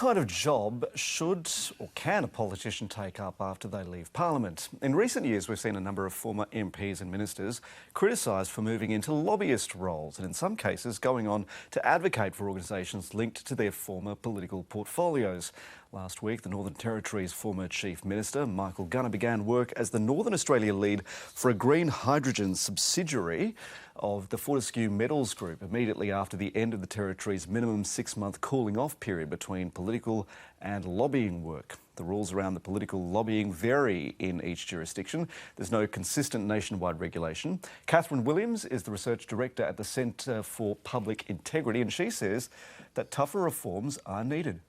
kind of job should or can a politician take up after they leave Parliament? In recent years, we've seen a number of former MPs and ministers criticised for moving into lobbyist roles and in some cases going on to advocate for organisations linked to their former political portfolios. Last week, the Northern Territory's former Chief Minister, Michael Gunner, began work as the Northern Australia lead for a green hydrogen subsidiary of the Fortescue Metals Group immediately after the end of the Territory's minimum 6-month cooling-off period between political and lobbying work. The rules around the political lobbying vary in each jurisdiction. There's no consistent nationwide regulation. Catherine Williams is the Research Director at the Centre for Public Integrity, and she says that tougher reforms are needed.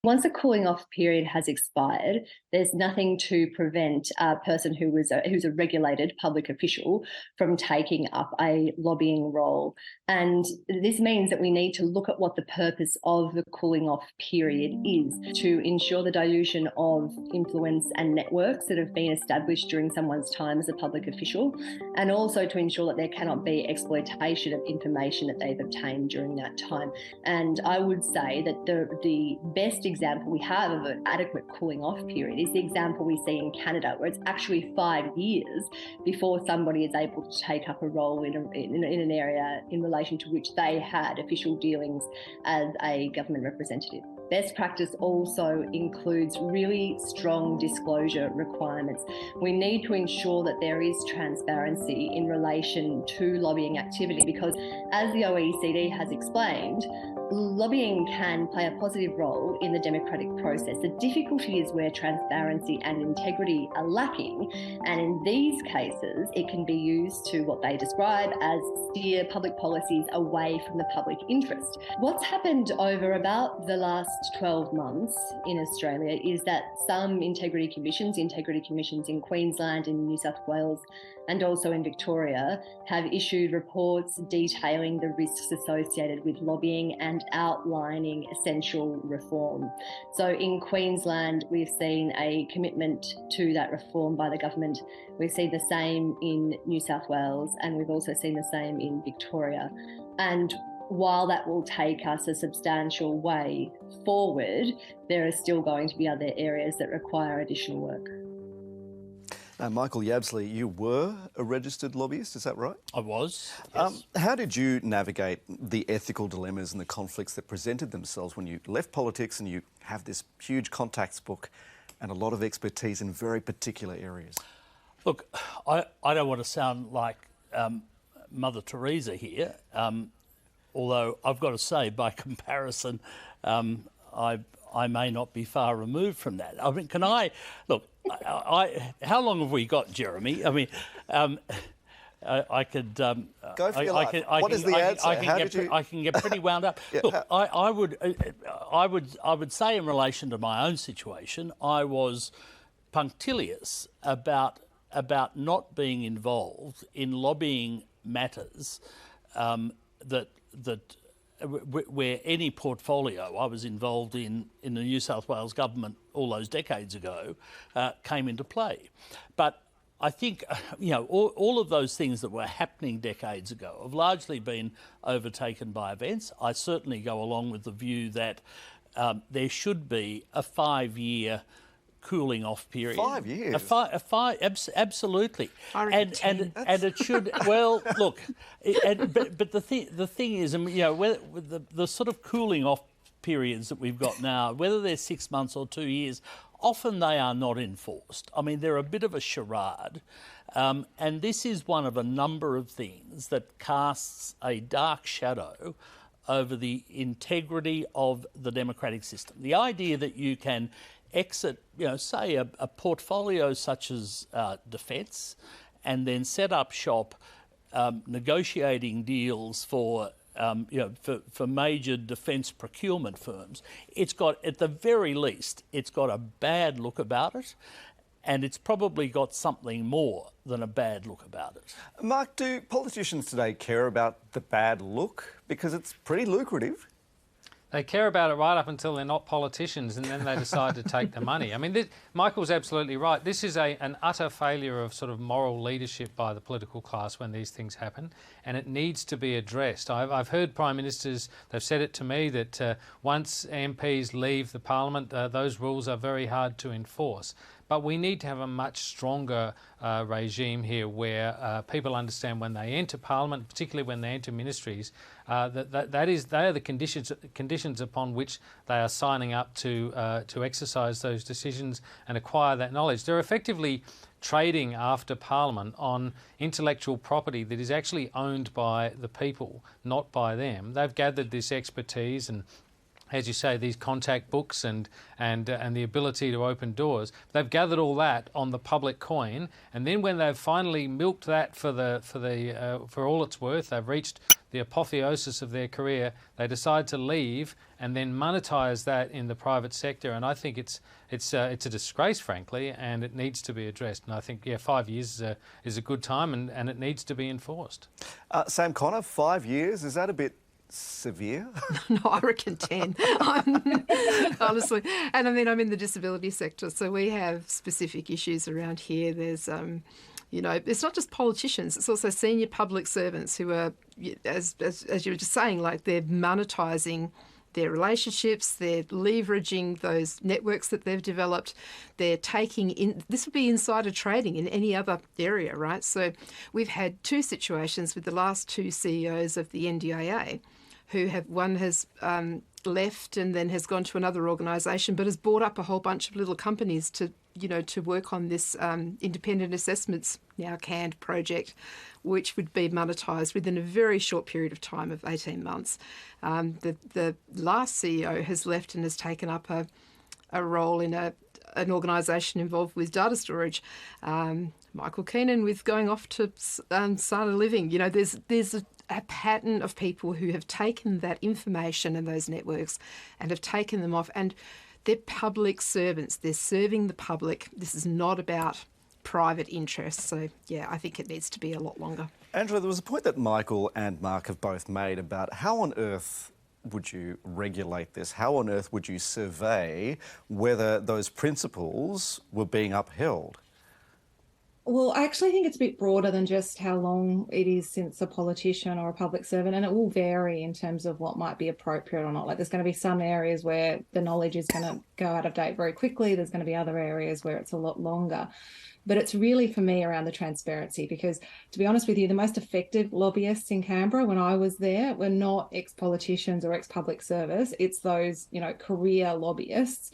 Once a cooling off period has expired, there's nothing to prevent a person who's a regulated public official from taking up a lobbying role. And this means that we need to look at what the purpose of the cooling off period is, to ensure the dilution of influence and networks that have been established during someone's time as a public official, and also to ensure that there cannot be exploitation of information that they've obtained during that time. And I would say that the best example we have of an adequate cooling off period is the example we see in Canada, where it's actually 5 years before somebody is able to take up a role in an area in relation to which they had official dealings as a government representative. Best practice also includes really strong disclosure requirements. We need to ensure that there is transparency in relation to lobbying activity because, as the OECD has explained, lobbying can play a positive role in the democratic process. The difficulty is where transparency and integrity are lacking, and in these cases, it can be used to what they describe as steer public policies away from the public interest. What's happened over about the last 12 months in Australia is that some integrity commissions in Queensland, in New South Wales, and also in Victoria, have issued reports detailing the risks associated with lobbying and outlining essential reform. So in Queensland, we've seen a commitment to that reform by the government. We've seen the same in New South Wales, and we've also seen the same in Victoria. And while that will take us a substantial way forward, there are still going to be other areas that require additional work. Now, Michael Yabsley, you were a registered lobbyist, is that right? I was, yes. How did you navigate the ethical dilemmas and the conflicts that presented themselves when you left politics and you have this huge contacts book and a lot of expertise in very particular areas? Look, I don't want to sound like Mother Teresa here, although I've got to say, by comparison, I may not be far removed from that. I mean, can I... Look, how long have we got, Jeremy? I mean, I could... Go for your life. What is the answer? I can get pretty wound up. Yeah, look, I would say in relation to my own situation, I was punctilious about not being involved in lobbying matters where any portfolio I was involved in the New South Wales government all those decades ago came into play. But I think, all of those things that were happening decades ago have largely been overtaken by events. I certainly go along with the view that there should be a 5-year cooling off period. 5 years? Absolutely. And it should, well, look, but the thing is, the sort of cooling off periods that we've got now, whether they're 6 months or 2 years, often they are not enforced. I mean, they're a bit of a charade. And this is one of a number of things that casts a dark shadow over the integrity of the democratic system. The idea that you can exit, say a portfolio such as defence, and then set up shop negotiating deals for major defence procurement firms. It's got, at the very least, it's got a bad look about it, and it's probably got something more than a bad look about it. Mark, do politicians today care about the bad look? Because it's pretty lucrative. They care about it right up until they're not politicians, and then they decide to take the money. I mean, Michael's absolutely right. This is an utter failure of sort of moral leadership by the political class when these things happen, and it needs to be addressed. I've heard Prime Ministers, they've said it to me, that once MPs leave the Parliament, those rules are very hard to enforce. But we need to have a much stronger regime here where people understand when they enter Parliament, particularly when they enter ministries, they are the conditions upon which they are signing up to exercise those decisions and acquire that knowledge. They're effectively trading after Parliament on intellectual property that is actually owned by the people, not by them. They've gathered this expertise and, as you say, these contact books and the ability to open doors. They've gathered all that on the public coin, and then when they've finally milked that for all it's worth, they've reached the apotheosis of their career, they decide to leave and then monetize that in the private sector. And I think it's a disgrace, frankly, and it needs to be addressed. And I think 5 years is a good time, and it needs to be enforced. Sam Connor, 5 years, is that a bit severe? No, I reckon 10, honestly. And I mean, I'm in the disability sector, so we have specific issues around here. There's, it's not just politicians, it's also senior public servants who are, as you were just saying, like they're monetising their relationships, they're leveraging those networks that they've developed, they're taking in, this would be insider trading in any other area, right? So we've had two situations with the last two CEOs of the NDIA one has left and then has gone to another organisation, but has bought up a whole bunch of little companies to work on this independent assessments, now canned project, which would be monetised within a very short period of time of 18 months. The last CEO has left and has taken up a role in an organisation involved with data storage. Michael Keenan with going off to start a living. There's a pattern of people who have taken that information and those networks and have taken them off, and they're public servants. They're serving the public. This is not about private interests. So, I think it needs to be a lot longer. Angela, there was a point that Michael and Mark have both made about how on earth would you regulate this? How on earth would you survey whether those principles were being upheld? Well, I actually think it's a bit broader than just how long it is since a politician or a public servant, and it will vary in terms of what might be appropriate or not. Like there's going to be some areas where the knowledge is going to go out of date very quickly. There's going to be other areas where it's a lot longer. But it's really, for me, around the transparency, because, to be honest with you, the most effective lobbyists in Canberra when I was there were not ex-politicians or ex-public service. It's those, career lobbyists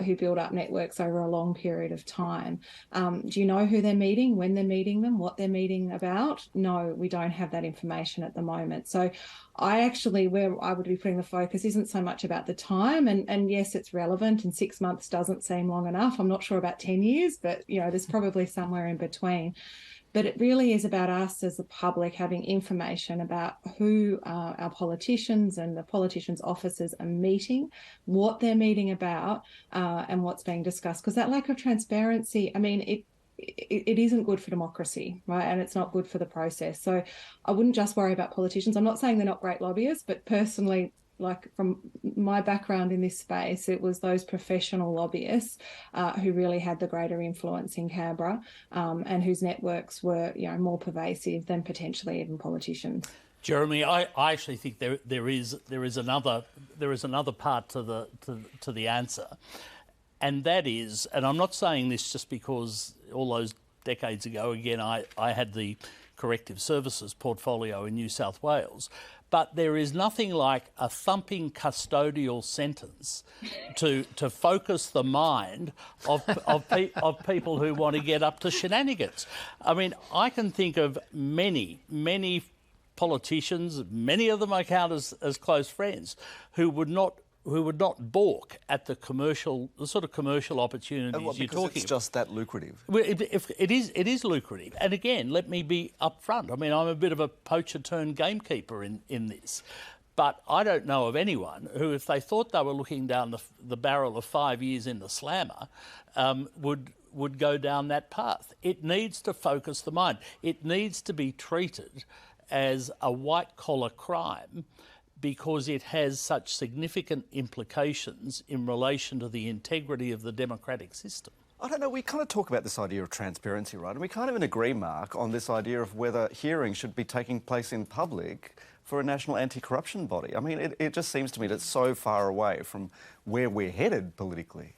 who build up networks over a long period of time. Do you know who they're meeting, when they're meeting them, what they're meeting about? No, we don't have that information at the moment. So where I would be putting the focus isn't so much about the time, and yes, it's relevant, and 6 months doesn't seem long enough. I'm not sure about 10 years, but there's probably somewhere in between. But it really is about us as the public having information about who our politicians and the politicians' officers are meeting, what they're meeting about, and what's being discussed. Because that lack of transparency, it isn't good for democracy, right? And it's not good for the process. So I wouldn't just worry about politicians. I'm not saying they're not great lobbyists, but personally, like from my background in this space, it was those professional lobbyists who really had the greater influence in Canberra and whose networks were, more pervasive than potentially even politicians. Jeremy, I actually think there is another part to the answer. And that is, and I'm not saying this just because all those decades ago, again, I had the corrective services portfolio in New South Wales, but there is nothing like a thumping custodial sentence to focus the mind of people who want to get up to shenanigans. I mean, I can think of many politicians, many of them I count as close friends, who would not balk at the sort of commercial opportunities you're talking about. It's just that lucrative. Well, it is lucrative. And again, let me be upfront. I mean, I'm a bit of a poacher turned gamekeeper in this. But I don't know of anyone who, if they thought they were looking down the barrel of 5 years in the slammer, would go down that path. It needs to focus the mind. It needs to be treated as a white-collar crime because it has such significant implications in relation to the integrity of the democratic system. I don't know, we kind of talk about this idea of transparency, right? And we kind of agree, Mark, on this idea of whether hearings should be taking place in public for a national anti-corruption body. I mean, it just seems to me that it's so far away from where we're headed politically.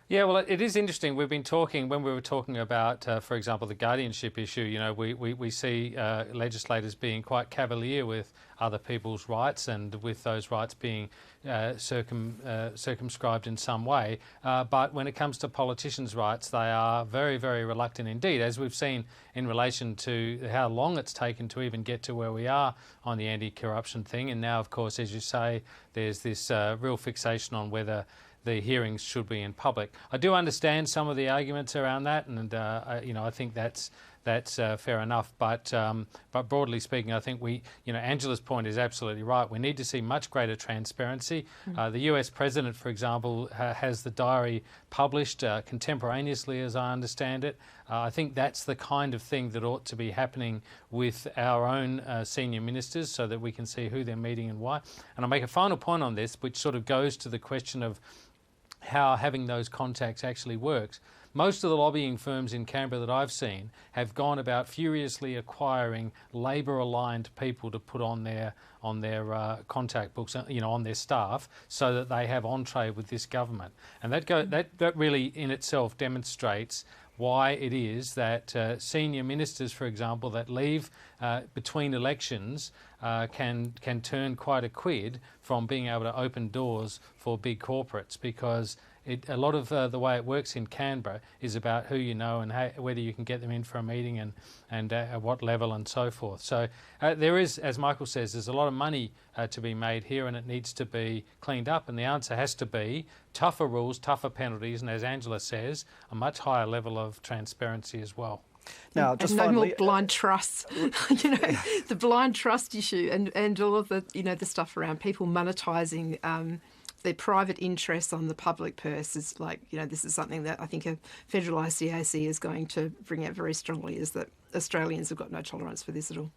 Yeah, well, it is interesting. We've been talking, when we were talking about, for example, the guardianship issue, you know, we see legislators being quite cavalier with other people's rights and with those rights being circumscribed in some way. But when it comes to politicians' rights, they are very, very reluctant indeed, as we've seen in relation to how long it's taken to even get to where we are on the anti-corruption thing. And now, of course, as you say, there's this real fixation on whether the hearings should be in public. I do understand some of the arguments around that, and you know, I think that's fair enough. But broadly speaking, I think Angela's point is absolutely right. We need to see much greater transparency. The US president, for example, has the diary published contemporaneously, as I understand it. I think that's the kind of thing that ought to be happening with our own senior ministers, so that we can see who they're meeting and why. And I'll make a final point on this, which sort of goes to the question of how having those contacts actually works. Most of the lobbying firms in Canberra that I've seen have gone about furiously acquiring Labor-aligned people to put on their contact books, you know, on their staff, so that they have entree with this government. And that really in itself demonstrates why it is that senior ministers, for example, that leave between elections can turn quite a quid from being able to open doors for big corporates, because a lot of the way it works in Canberra is about who you know and whether you can get them in for a meeting and at what level and so forth. So there is, as Michael says, there's a lot of money to be made here, and it needs to be cleaned up. And the answer has to be tougher rules, tougher penalties, and as Angela says, a much higher level of transparency as well. Now, just and no finally, more blind trusts, you know, the blind trust issue and all of the, you know, the stuff around people monetising their private interests on the public purse is like, you know, this is something that I think a federalised CAC is going to bring out very strongly, is that Australians have got no tolerance for this at all.